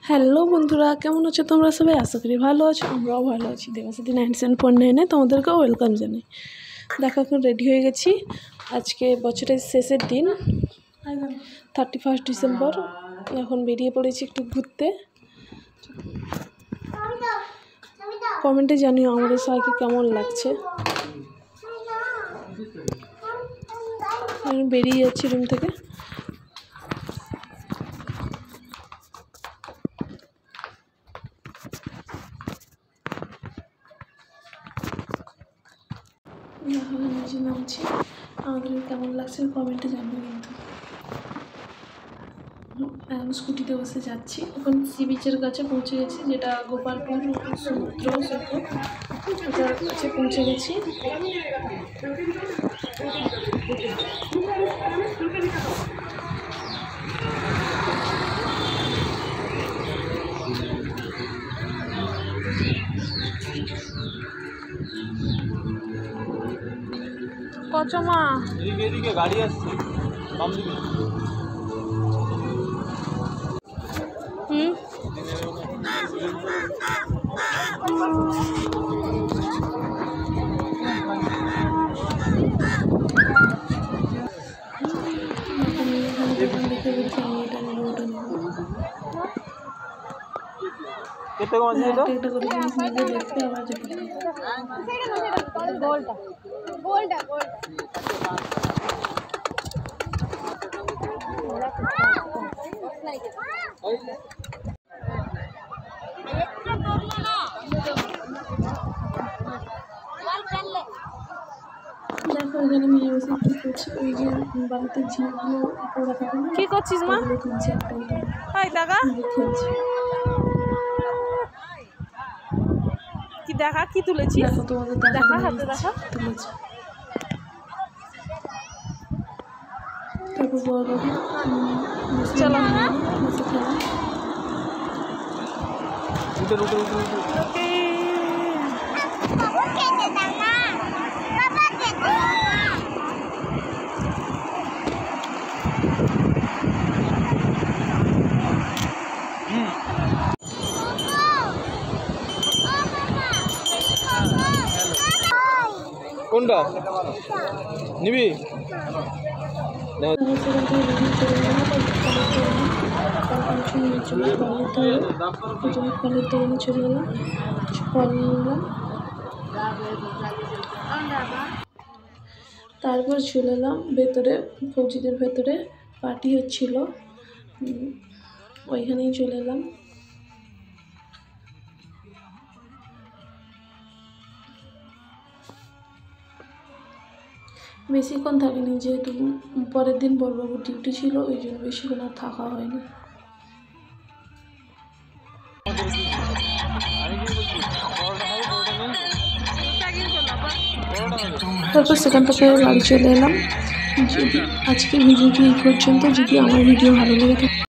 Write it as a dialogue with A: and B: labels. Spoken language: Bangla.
A: হ্যালো বন্ধুরা, কেমন আছো তোমরা সবাই? আশা করি ভালো আছো, আমরাও ভালো আছি। দেবাসাথী 97.9 তোমাদেরকেও ওয়েলকাম জানাই। দেখো এখন রেডি হয়ে গেছি। আজকে বছরের শেষের দিন, 31 ডিসেম্বর। এখন বেরিয়ে পড়েছি একটু ঘুরতে। কমেন্টে জানিও আমাদের সবাইকে কেমন লাগছে। আমি বেরিয়ে যাচ্ছি রুম থেকে। নিচে নামছি। আমাদের কেমন লাগছে কমেন্টে জানিও কিন্তু। স্কুটিতে বসে যাচ্ছি। এখন সি বিচের কাছে পৌঁছে গেছি, যেটা গোপালপুর সমুদ্র সৈকত, ওটার কাছে পৌঁছে গেছি। কচমা এদিকে গাড়ি আসছে। দেখো এখানে মেয়ে বসে কি করছে, ওই যে বাড়িতে ঝিঁকগুলো পড়া থাকে না, কি করছিস মা? তুলছে একটা খেলছে। কি দেখা, কি তুলেছি? দেখো তোমাদের দেখা, হাতে দেখা তুলেছি। তারপর বড় বাবু চলো বসে খেলা।
B: কোনটা নিবি?
A: ফলের দোকানে চলে এলাম, ফল নিলাম। তারপর চলে এলাম ভেতরে, ফৌজিদের ভেতরে পার্টি হচ্ছিল, ওইখানেই চলে এলাম। বেশিক্ষণ থাকিনি, যেহেতু পরের দিন বড়বাবুর ডিউটি ছিল, ওই জন্য বেশিক্ষণ আর থাকা হয়নি। তারপর সেখান থেকে বাড়ি চলে এলাম। যদি আজকে ভিডিওটি এই পর্যন্ত, যদি আমার ভিডিও ভালো লেগে থাকে